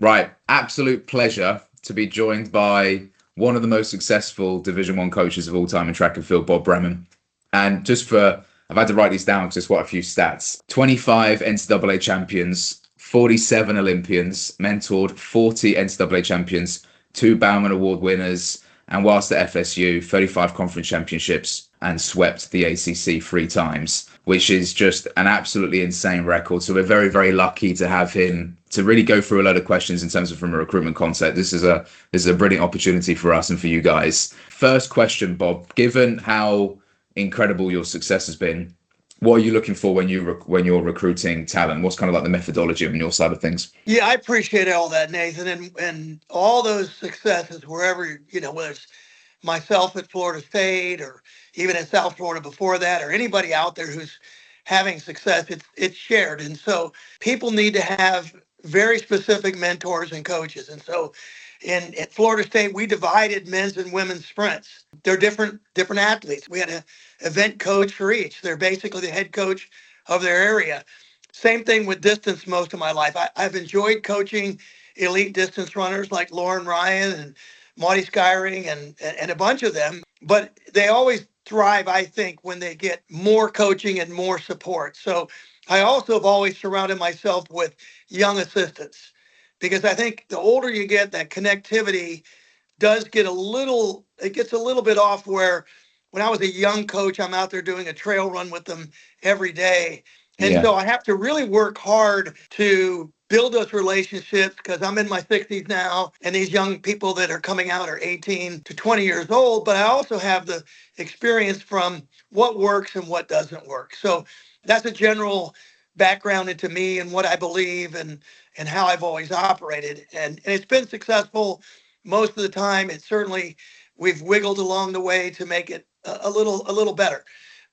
Right. Absolute pleasure to be joined by one of the most successful Division One coaches of all time in track and field, Bob Braman. And I've had to write these down because there's quite a few stats. 25 NCAA champions, 47 Olympians, mentored 40 NCAA champions, 2 Bauman Award winners, and whilst at FSU, 35 conference championships and swept the ACC 3 times, which is just an absolutely insane record. So we're very, very lucky to have him to really go through a lot of questions in terms of from a recruitment concept. This is a brilliant opportunity for us and for you guys. First question, Bob, given how incredible your success has been, what are you looking for when you're recruiting talent? What's kind of like the methodology on your side of things? Yeah, I appreciate all that, Nathan, and all those successes wherever, whether it's myself at Florida State or even in South Florida before that, or anybody out there who's having success, it's shared. And so people need to have very specific mentors and coaches. And so at Florida State, we divided men's and women's sprints. They're different athletes. We had an event coach for each. They're basically the head coach of their area. Same thing with distance most of my life. I've enjoyed coaching elite distance runners like Lauren Ryan and Maudie Skyring and a bunch of them, but they always thrive, I think, when they get more coaching and more support. So I also have always surrounded myself with young assistants, because I think the older you get, that connectivity gets a little bit off, where when I was a young coach, I'm out there doing a trail run with them every day. And so I have to really work hard to build those relationships, because I'm in my 60s now, and these young people that are coming out are 18 to 20 years old, but I also have the experience from what works and what doesn't work. So that's a general background into me and what I believe and how I've always operated. And it's been successful most of the time. We've wiggled along the way to make it a little better.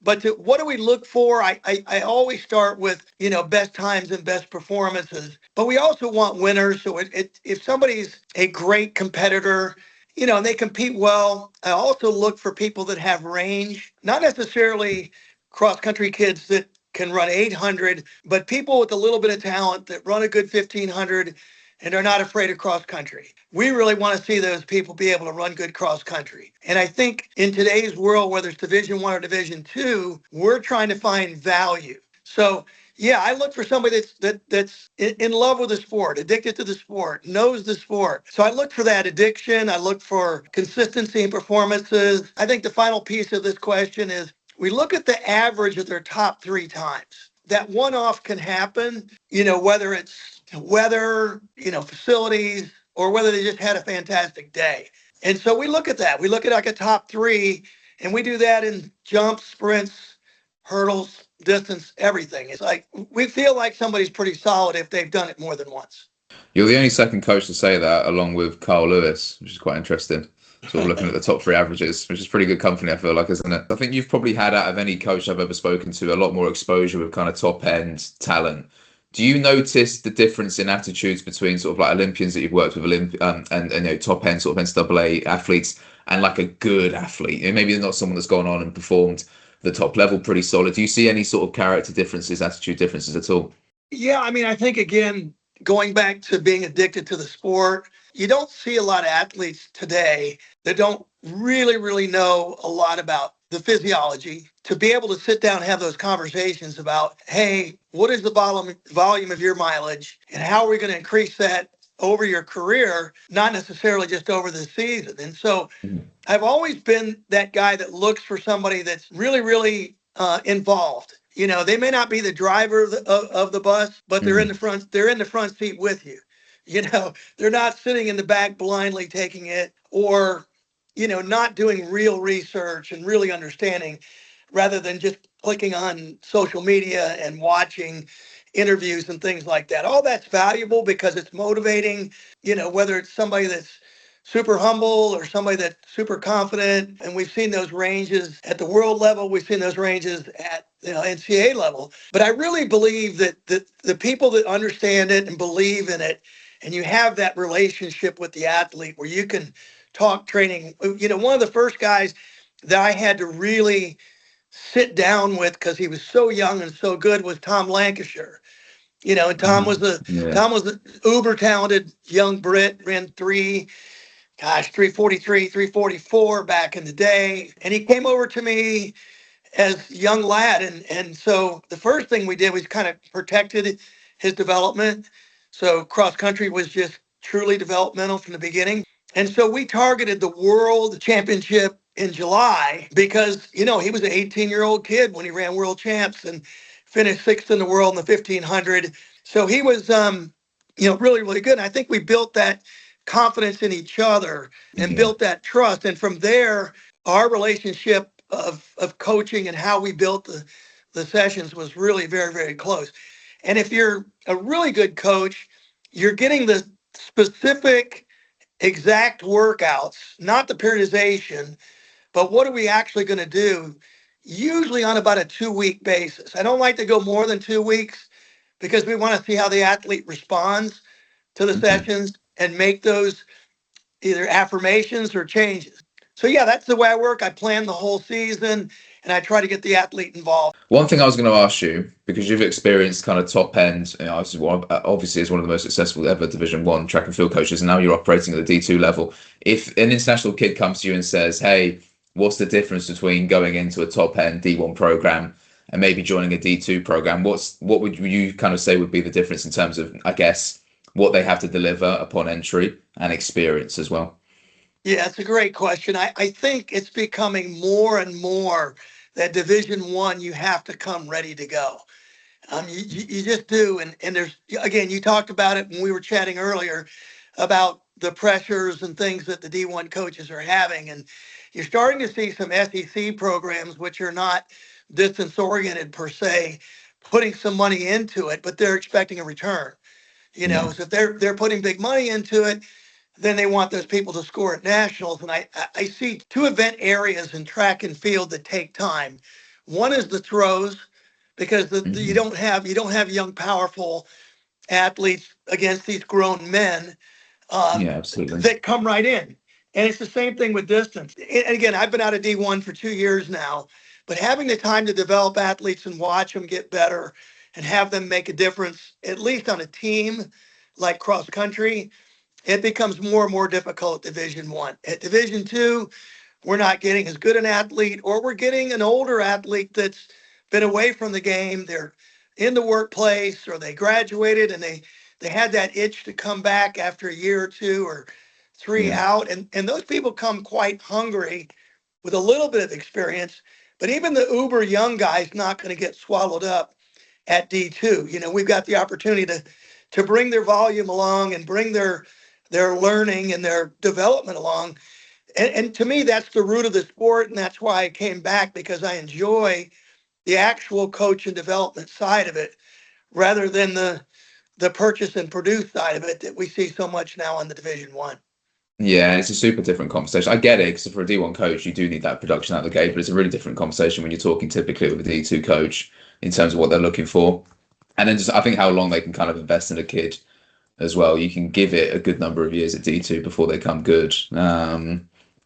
But what do we look for? I always start with, best times and best performances, but we also want winners. So if somebody's a great competitor, and they compete well, I also look for people that have range, not necessarily cross-country kids that can run 800, but people with a little bit of talent that run a good 1500 and are not afraid of cross country. We really want to see those people be able to run good cross country. And I think in today's world, whether it's Division I or Division II, we're trying to find value. So yeah, I look for somebody that's in love with the sport, addicted to the sport, knows the sport. So I look for that addiction. I look for consistency in performances. I think the final piece of this question is we look at the average of their top 3 times. That one-off can happen, whether it's weather, facilities, or whether they just had a fantastic day. And so we look at that. We look at like a top 3, and we do that in jumps, sprints, hurdles, distance, everything. It's like we feel like somebody's pretty solid if they've done it more than once. You're the only second coach to say that, along with Carl Lewis, which is quite interesting. Sort of looking at the top 3 averages, which is pretty good company, I feel like, isn't it? I think you've probably had, out of any coach I've ever spoken to, a lot more exposure with kind of top end talent. Do you notice the difference in attitudes between sort of like Olympians that you've worked with, and top end sort of NCAA athletes, and like a good athlete? Maybe they're not someone that's gone on and performed the top level pretty solid. Do you see any sort of character differences, attitude differences at all? Yeah, I think, again, going back to being addicted to the sport, you don't see a lot of athletes today that don't really know a lot about the physiology, to be able to sit down and have those conversations about, hey, what is the volume of your mileage, and how are we going to increase that over your career, not necessarily just over the season. And so I've always been that guy that looks for somebody that's really involved. They may not be the driver of the bus, but they're in the front. They're in the front seat with you. They're not sitting in the back blindly taking it, or not doing real research and really understanding, rather than just clicking on social media and watching interviews and things like that. All that's valuable because it's motivating, whether it's somebody that's super humble or somebody that's super confident. And we've seen those ranges at the world level. We've seen those ranges at NCAA level. But I really believe that the people that understand it and believe in it, and you have that relationship with the athlete where you can talk training. One of the first guys that I had to really sit down with, because he was so young and so good, was Tom Lancashire. And Yeah. Tom was a uber talented young Brit, ran 343, 344 back in the day. And he came over to me as a young lad. And so the first thing we did was kind of protected his development. So cross country was just truly developmental from the beginning. And so we targeted the world championship in July because, he was an 18-year-old kid when he ran world champs and finished sixth in the world in the 1500. So he was, really, really good. And I think we built that confidence in each other and Yeah. built that trust. And from there, our relationship of coaching and how we built the sessions was really very, very close. And if you're a really good coach, you're getting the specific exact workouts, not the periodization, but what are we actually going to do? Usually on about a 2-week basis. I don't like to go more than 2 weeks because we want to see how the athlete responds to the Okay. sessions and make those either affirmations or changes. So yeah, that's the way I work. I plan the whole season and I try to get the athlete involved. One thing I was going to ask you, because you've experienced kind of top end, obviously as one of the most successful ever Division One track and field coaches, and now you're operating at the D2 level. If an international kid comes to you and says, "Hey, what's the difference between going into a top end D1 program and maybe joining a D2 program?" What would you kind of say would be the difference in terms of, I guess, what they have to deliver upon entry and experience as well? Yeah, it's a great question. I think it's becoming more and more that Division One, you have to come ready to go. You just do. And there's, again, you talked about it when we were chatting earlier about the pressures and things that the D1 coaches are having. And you're starting to see some SEC programs, which are not distance oriented per se, putting some money into it, but they're expecting a return. Yeah. So if they're putting big money into it, then they want those people to score at nationals. And I see two event areas in track and field that take time. One is the throws, because you Hmm. don't have young, powerful athletes against these grown men Yeah, absolutely. that come right in. And it's the same thing with distance. And again, I've been out of D1 for 2 years now, but having the time to develop athletes and watch them get better and have them make a difference, at least on a team like cross country, it becomes more and more difficult at Division One. At Division Two, we're not getting as good an athlete, or we're getting an older athlete that's been away from the game. They're in the workplace, or they graduated and they had that itch to come back after a year or two or three Yeah. out. And those people come quite hungry with a little bit of experience. But even the uber young guy's not going to get swallowed up at D2. We've got the opportunity to bring their volume along and bring their learning and their development along. And to me, that's the root of the sport. And that's why I came back, because I enjoy the actual coach and development side of it rather than the purchase and produce side of it that we see so much now in the Division One. Yeah, it's a super different conversation. I get it, because for a D1 coach, you do need that production out of the gate, but it's a really different conversation when you're talking typically with a D2 coach in terms of what they're looking for. And then just, I think, how long they can kind of invest in a kid as well. You can give it a good number of years at D2 before they come good,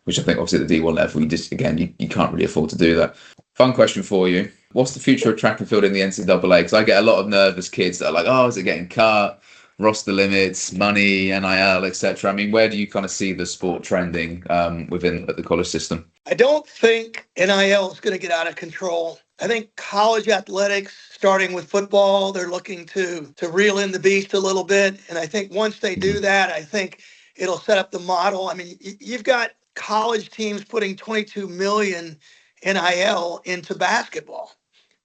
which I think obviously at the D1 level, you can't really afford to do that. Fun question for you. What's the future of track and field in the NCAA? Because I get a lot of nervous kids that are like, "Oh, is it getting cut? Roster limits, money, NIL, etc." I mean, where do you kind of see the sport trending within the college system? I don't think NIL is going to get out of control. I think college athletics, starting with football, they're looking to reel in the beast a little bit. And I think once they do Mhm. that, I think it'll set up the model. I mean, you've got college teams putting 22 million NIL into basketball.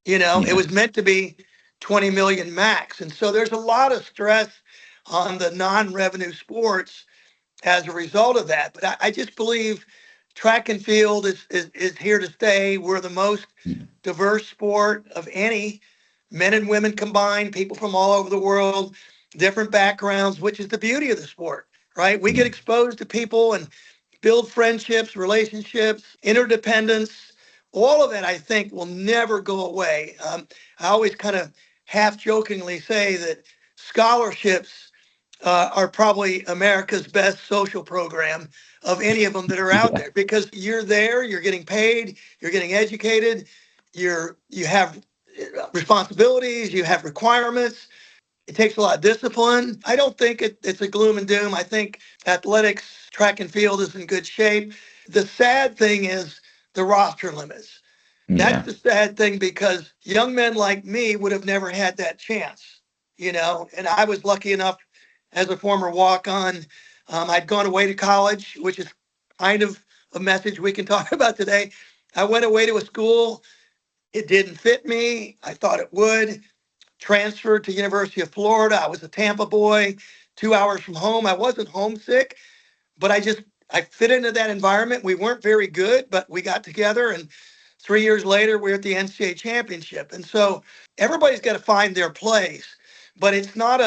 It Yeah, was meant to be 20 million max. And so there's a lot of stress on the non-revenue sports as a result of that. But I just believe track and field is here to stay. We're the most yeah, diverse sport of any, men and women combined, people from all over the world, different backgrounds, which is the beauty of the sport, right? We yeah, get exposed to people and build friendships, relationships, interdependence. All of that, I think, will never go away. I always kind of half jokingly say that scholarships are probably America's best social program of any of them that are out yeah. there, because you're there, you're getting paid, you're getting educated, you have responsibilities, you have requirements. It takes a lot of discipline. I don't think it's a gloom and doom. I think athletics, track and field is in good shape. The sad thing is the roster limits. That's Yeah. the sad thing because young men like me would have never had that chance, and I was lucky enough as a former walk-on. I'd gone away to college, which is kind of a message we can talk about today. I went away to a school. It didn't fit me. I thought it would. Transferred to University of Florida. I was a Tampa boy, 2 hours from home. I wasn't homesick, but I fit into that environment. We weren't very good, but we got together, and 3 years later, we're at the NCAA championship. And so everybody's got to find their place, but it's not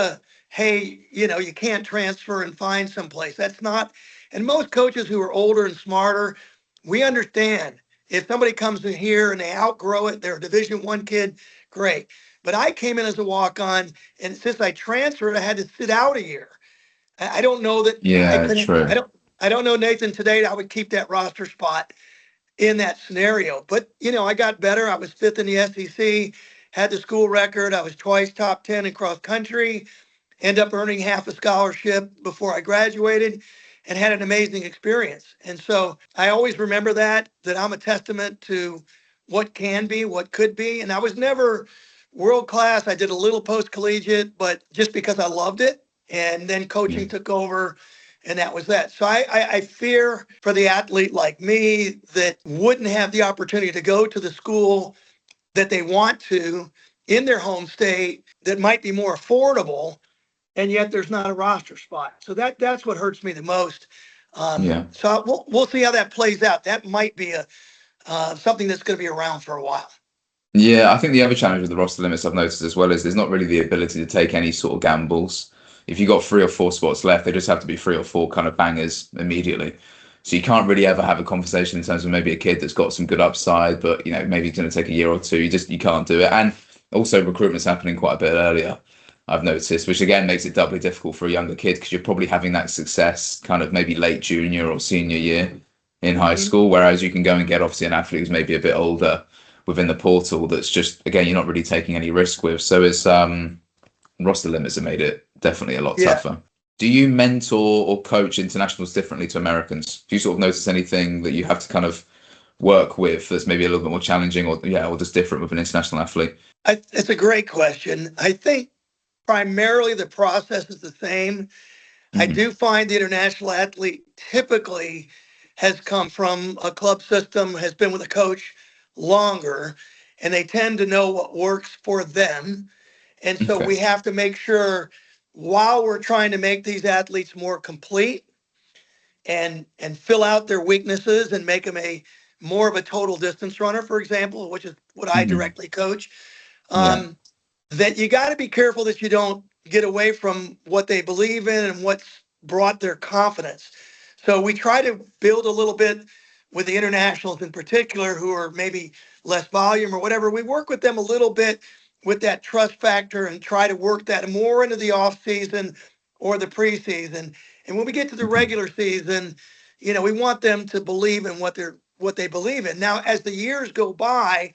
hey, you can't transfer and find someplace. That's not, and most coaches who are older and smarter, we understand if somebody comes in here and they outgrow it, they're a Division I kid, great. But I came in as a walk-on, and since I transferred, I had to sit out a year. I don't know that I Yeah, couldn't. I true. don't. I don't know, Nathan. Today, I would keep that roster spot in that scenario. But I got better. I was fifth in the SEC, had the school record. I was twice top 10 in cross country. End up earning half a scholarship before I graduated, and had an amazing experience. And so I always remember that I'm a testament to what can be, what could be. And I was never world class. I did a little post collegiate, but just because I loved it. And then Yeah. coaching took over, and that was that. So I fear for the athlete like me that wouldn't have the opportunity to go to the school that they want to in their home state that might be more affordable, and yet there's not a roster spot. So that's what hurts me the most. Yeah. So we'll see how that plays out. That might be a something that's going to be around for a while. Yeah, I think the other challenge with the roster limits I've noticed as well is there's not really the ability to take any sort of gambles. If you've got 3 or 4 spots left, they just have to be 3 or 4 kind of bangers immediately. So you can't really ever have a conversation in terms of maybe a kid that's got some good upside, but maybe it's going to take a year or two. You can't do it. And also recruitment's happening quite a bit earlier, I've noticed, which again makes it doubly difficult for a younger kid because you're probably having that success kind of maybe late junior or senior year in high Mm-hmm. school, whereas you can go and get obviously an athlete who's maybe a bit older within the portal that's just again you're not really taking any risk with. So it's roster limits have made it definitely a lot Yeah. tougher. Do you mentor or coach internationals differently to Americans? Do you sort of notice anything that you have to kind of work with that's maybe a little bit more challenging or just different with an international athlete? It's a great question. I think primarily the process is the same. I Hmm. do find the international athlete typically has come from a club system, has been with a coach longer, and they tend to know what works for them. And so Okay. we have to make sure while we're trying to make these athletes more complete and fill out their weaknesses and make them a more of a total distance runner, for example, which is what I Hmm. directly coach. Yeah. Um, that you got to be careful that you don't get away from what they believe in and what's brought their confidence. So we try to build a little bit with the internationals in particular who are maybe less volume or whatever. We work with them a little bit with that trust factor and try to work that more into the off season or the preseason. And when we get to the Okay. regular season, we want them to believe in what they believe in. Now, as the years go by,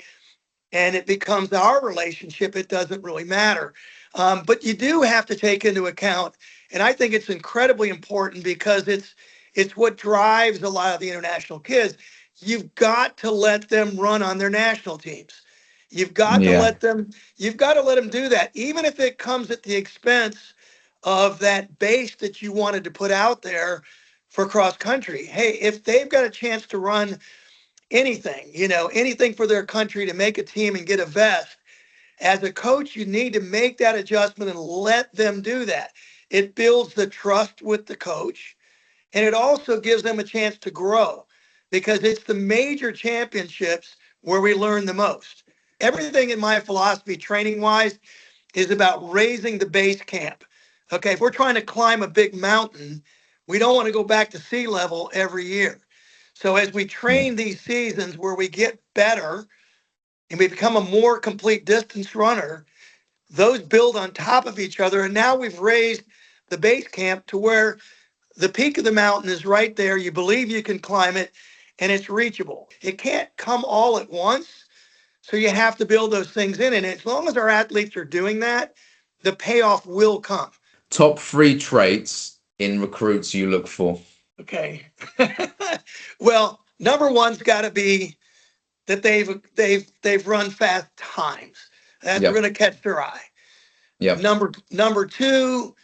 and it becomes our relationship, it doesn't really matter. But you do have to take into account, and I think it's incredibly important because it's what drives a lot of the international kids. You've got to let them run on their national teams. You've got to Yeah. let them, you've got to let them do that, even if it comes at the expense of that base that you wanted to put out there for cross country. Hey, if they've got a chance to run anything, anything for their country to make a team and get a vest. As a coach, you need to make that adjustment and let them do that. It builds the trust with the coach, and it also gives them a chance to grow because it's the major championships where we learn the most. Everything in my philosophy, training wise, is about raising the base camp. Okay, if we're trying to climb a big mountain, we don't want to go back to sea level every year. So as we Yeah. train these seasons where we get better and we become a more complete distance runner, those build on top of each other. And now we've raised the base camp to where the peak of the mountain is right there. You believe you can climb it and it's reachable. It can't come all at once. So you have to build those things in. And as long as our athletes are doing that, the payoff will come. Top 3 traits in recruits you look for. Okay. Well, number one's got to be that they've run fast times. That's Yep. going to catch their eye. Yep. Number two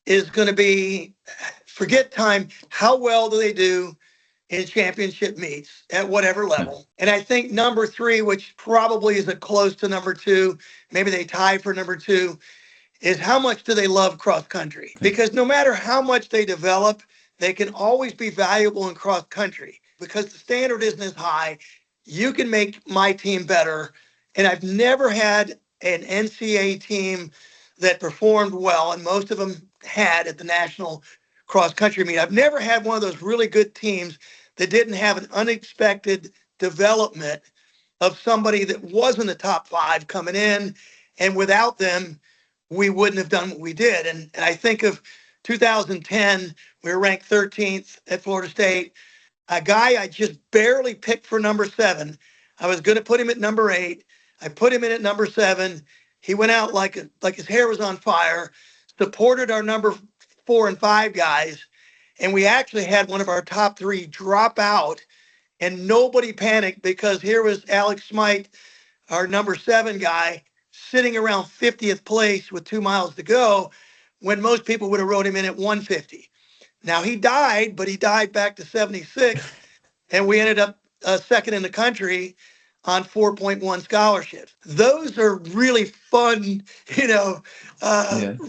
is going to be, forget time. How well do they do in championship meets at whatever level? And I think number three, which probably isn't close to number two, maybe they tie for number two, is how much do they love cross country? Because no matter how much they develop, they can always be valuable in cross country because the standard isn't as high. You can make my team better. And I've never had an NCAA team that performed well, and most of them had at the national cross country meet. I've never had one of those really good teams that didn't have an unexpected development of somebody that was in the top 5 coming in. And without them, we wouldn't have done what we did. And I think of 2010, we were ranked 13th at Florida State. A guy I just barely picked for number 7. I was going to put him at number 8. I put him in at number 7. He went out like his hair was on fire, supported our number 4 and 5 guys. And we actually had one of our top 3 drop out, and nobody panicked because here was Alex Smythe, our number 7 guy, sitting around 50th place with 2 miles to go when most people would have wrote him in at 150. Now he died, but he died back to 76, and we ended up second in the country on 4.1 scholarships. Those are really fun,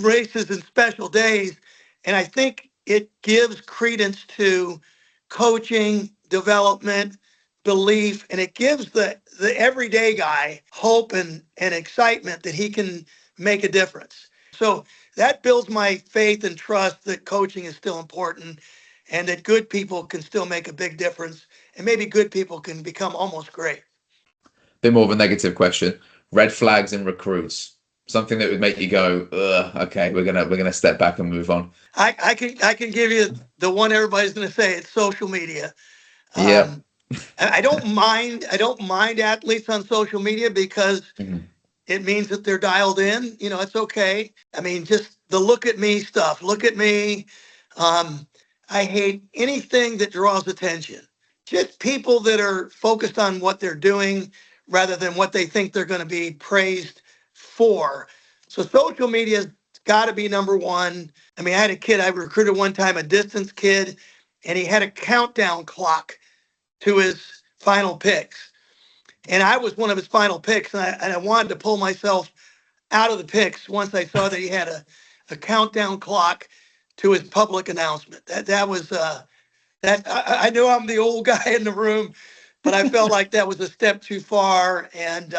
races and special days. And I think it gives credence to coaching, development, belief, and it gives the everyday guy hope and excitement that he can make a difference. So that builds my faith and trust that coaching is still important and that good people can still make a big difference, and maybe good people can become almost great. Bit more of a negative question. Red flags in recruits. Something that would make you go, okay, we're gonna step back and move on. I can give you the one everybody's gonna say. It's social media. Yeah. I don't mind athletes on social media because it means that they're dialed in. It's okay. I mean, just the look at me stuff. Look at me. I hate anything that draws attention. Just people that are focused on what they're doing rather than what they think they're going to be praised for. So social media's got to be number one. I mean, I had a kid I recruited one time, a distance kid, and he had a countdown clock to his final picks. And I was one of his final picks, and I wanted to pull myself out of the picks once I saw that he had a countdown clock to his public announcement. That was I knew I'm the old guy in the room, but I felt like that was a step too far. And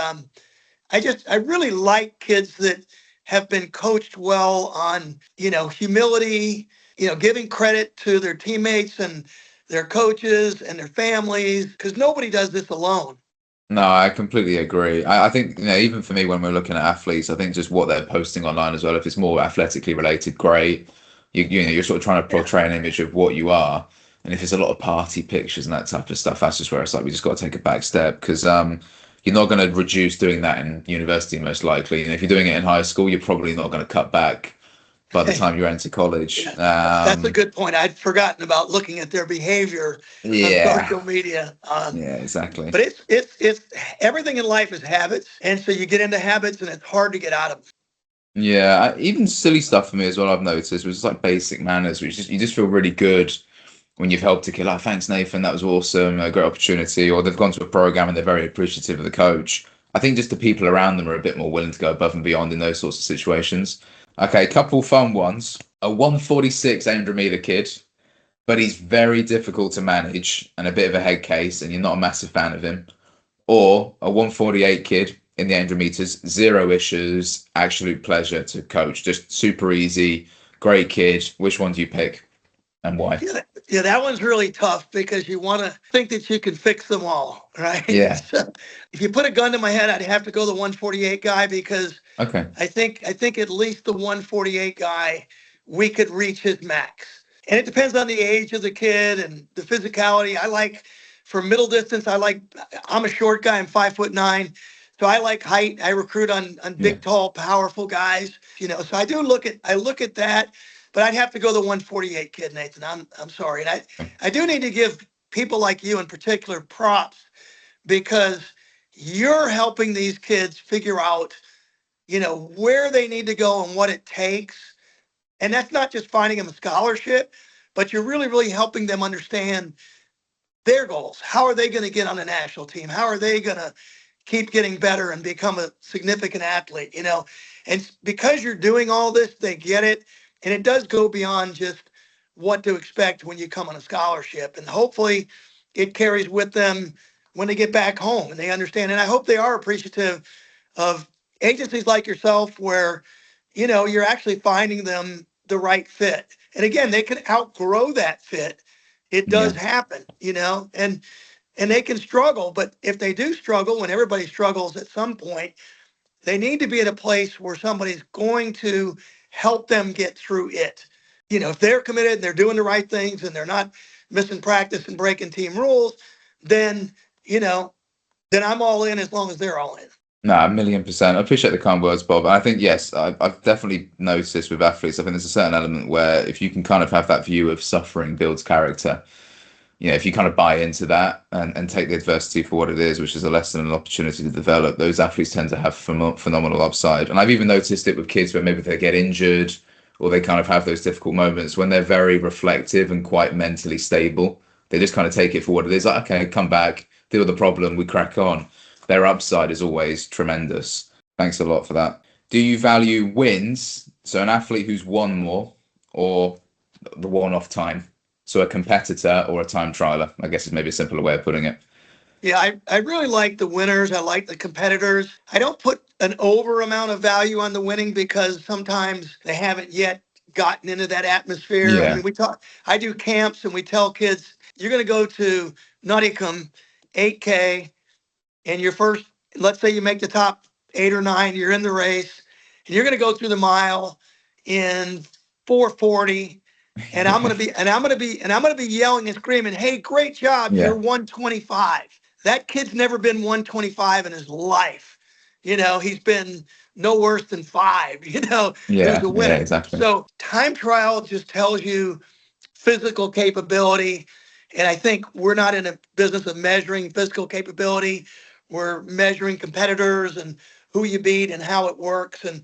I really like kids that have been coached well on, humility, giving credit to their teammates and their coaches and their families, because nobody does this alone. No, I completely agree. I think, even for me, when we're looking at athletes, I think just what they're posting online as well, if it's more athletically related, great. You're sort of trying to portray an image of what you are. And if it's a lot of party pictures and that type of stuff, that's just where it's like, we just got to take a back step, because you're not going to reduce doing that in university, most likely. And if you're doing it in high school, you're probably not going to cut back by the time you enter college. That's a good point. I'd forgotten about looking at their behavior on social media. Yeah, exactly. But it's everything in life is habits, and so you get into habits, and it's hard to get out of them. Yeah, even silly stuff for me as well, I've noticed, was just like basic manners, which you just feel really good when you've helped a kid. Like, thanks, Nathan, that was awesome, a great opportunity. Or they've gone to a program and they're very appreciative of the coach. I think just the people around them are a bit more willing to go above and beyond in those sorts of situations. Okay, couple fun ones. A 146 Andromeda kid, but he's very difficult to manage and a bit of a head case, and you're not a massive fan of him. Or a 148 kid in the Andrometers, 0 issues, absolute pleasure to coach, just super easy, great kid. Which one do you pick and why? Yeah, that one's really tough because you want to think that you can fix them all, right? Yeah. So if you put a gun to my head, I'd have to go the 148 guy because I think at least the 148 guy, we could reach his max. And it depends on the age of the kid and the physicality. For middle distance, I'm a short guy, I'm 5'9". So I like height. I recruit on Yeah. big, tall, powerful guys. So I look at that, but I'd have to go the 148 kid, Nathan. I'm sorry. And I do need to give people like you in particular props because you're helping these kids figure out, where they need to go and what it takes. And that's not just finding them a scholarship, but you're really, really helping them understand their goals. How are they going to get on a national team? How are they going to keep getting better and become a significant athlete? And because you're doing all this, they get it. And it does go beyond just what to expect when you come on a scholarship. And hopefully it carries with them when they get back home and they understand. And I hope they are appreciative of agencies like yourself where, you're actually finding them the right fit. And again, they can outgrow that fit. It does Yeah. happen, and they can struggle, but if they do struggle, when everybody struggles at some point, they need to be at a place where somebody's going to help them get through it. If they're committed and they're doing the right things and they're not missing practice and breaking team rules, then, then I'm all in as long as they're all in. No, 1,000,000%. I appreciate the kind words, Bob. I think, yes, I've definitely noticed with athletes, I think there's a certain element where if you can kind of have that view of suffering builds character, if you kind of buy into that and take the adversity for what it is, which is a lesson and an opportunity to develop, those athletes tend to have phenomenal upside. And I've even noticed it with kids where maybe they get injured or they kind of have those difficult moments when they're very reflective and quite mentally stable. They just kind of take it for what it is. Like, okay, come back, deal with the problem, we crack on. Their upside is always tremendous. Thanks a lot for that. Do you value wins? So an athlete who's won more or the one-off time? So a competitor or a time trialer, I guess is maybe a simpler way of putting it. Yeah, I really like the winners. I like the competitors. I don't put an over amount of value on the winning because sometimes they haven't yet gotten into that atmosphere. I Yeah. mean, I do camps and we tell kids, you're going to go to Nottingham 8K and your first, let's say you make the top 8 or 9, you're in the race and you're going to go through the mile in 4:40. And I'm going to be yelling and screaming, "Hey, great job. You're Yeah. 125." That kid's never been 125 in his life. He's been no worse than 5, who's Yeah. a Yeah, winner. exactly. So time trial just tells you physical capability. And I think we're not in a business of measuring physical capability. We're measuring competitors and who you beat and how it works. And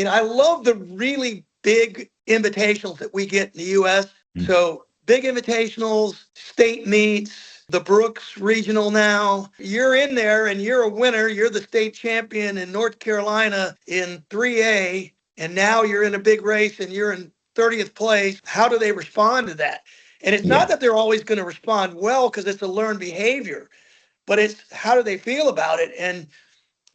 I love the really big invitationals that we get in the U.S. Mm. So big invitationals, state meets, the Brooks Regional now. You're in there and you're a winner. You're the state champion in North Carolina in 3A. And now you're in a big race and you're in 30th place. How do they respond to that? And it's not Yeah. that they're always going to respond well because it's a learned behavior, but it's how do they feel about it? And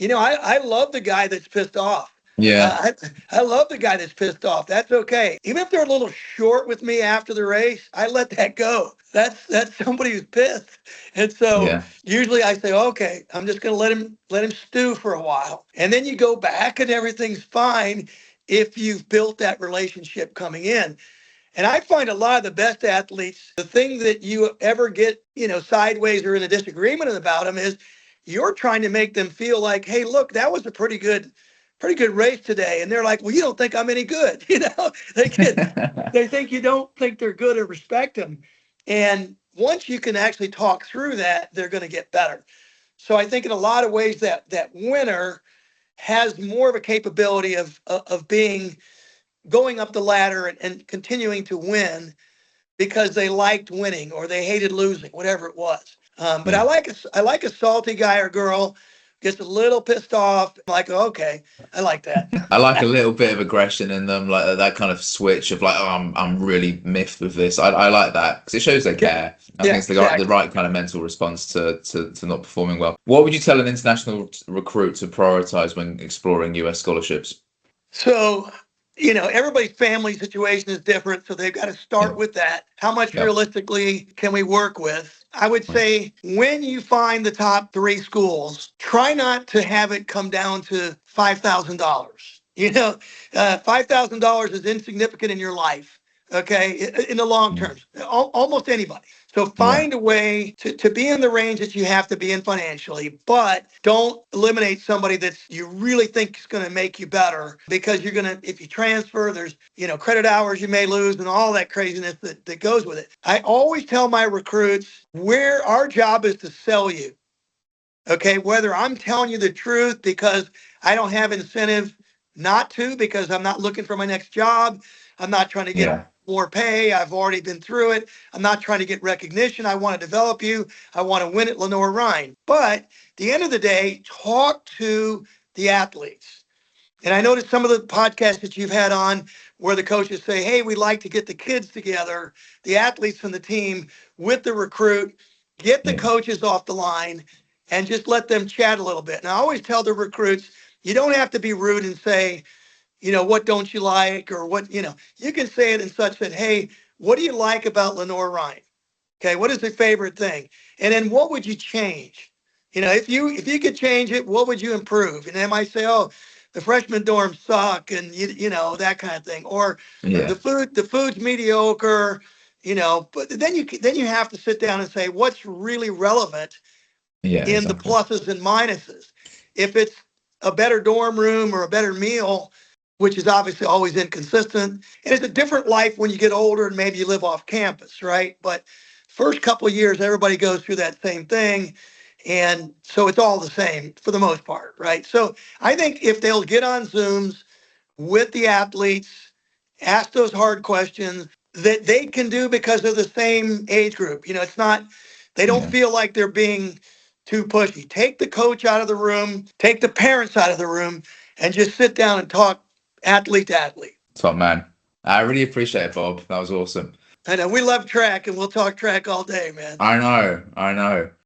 I love the guy that's pissed off. Yeah. I love the guy that's pissed off. That's okay. Even if they're a little short with me after the race, I let that go. That's somebody who's pissed. And so Yeah. usually I say, okay, I'm just going to let him stew for a while. And then you go back and everything's fine if you've built that relationship coming in. And I find a lot of the best athletes, the thing that you ever get, sideways or in a disagreement about them is you're trying to make them feel like, hey, look, that was a pretty good race today. And they're like, well, you don't think I'm any good. They think you don't think they're good or respect them. And once you can actually talk through that, they're going to get better. So I think in a lot of ways that winner has more of a capability of being going up the ladder and continuing to win because they liked winning or they hated losing, whatever it was. But Yeah. I like a salty guy or girl, gets a little pissed off. I'm like, okay, I like that. I like a little bit of aggression in them, like that kind of switch of like, oh, I'm really miffed with this. I like that because it shows they Yeah, care. I think yeah, it's the exactly. right kind of mental response to not performing well. What would you tell an international recruit to prioritize when exploring US scholarships? So, everybody's family situation is different. So they've got to Yeah. start with that. How much Yeah. realistically can we work with? I would say when you find the top 3 schools, try not to have it come down to $5,000. $5,000 is insignificant in your life. Okay. In the long term, almost anybody. So Yeah. find a way to be in the range that you have to be in financially, but don't eliminate somebody that you really think is going to make you better, because you're going to, if you transfer, there's, credit hours you may lose and all that craziness that goes with it. I always tell my recruits, where our job is to sell you. Okay, whether I'm telling you the truth because I don't have incentive not to, because I'm not looking for my next job. I'm not trying to get Yeah. more pay. I've already been through it. I'm not trying to get recognition. I want to develop you. I want to win at Lenore-Rhyne. But at the end of the day, talk to the athletes. And I noticed some of the podcasts that you've had on where the coaches say, hey, we'd like to get the kids together, the athletes from the team with the recruit, get the Yeah. coaches off the line and just let them chat a little bit. And I always tell the recruits, you don't have to be rude and say, what don't you like, or what, you can say it in such that, hey, what do you like about Lenore-Rhyne? Okay, what is your favorite thing? And then what would you change? If you could change it, what would you improve? And they might say, oh, the freshman dorms suck, and that kind of thing. Or Yeah. the food's mediocre, but then you have to sit down and say, what's really relevant Yeah. in the Exactly. pluses and minuses. If it's a better dorm room or a better meal, which is obviously always inconsistent, and it's a different life when you get older and maybe you live off campus, right? But first couple of years, everybody goes through that same thing. And so it's all the same for the most part, right? So I think if they'll get on Zooms with the athletes, ask those hard questions that they can do because of the same age group. It's not, they don't Yeah. feel like they're being too pushy. Take the coach out of the room, take the parents out of the room, and just sit down and talk athlete to athlete. Top man. I really appreciate it, Bob. That was awesome. I know we love track, and we'll talk track all day, man. I know. I know.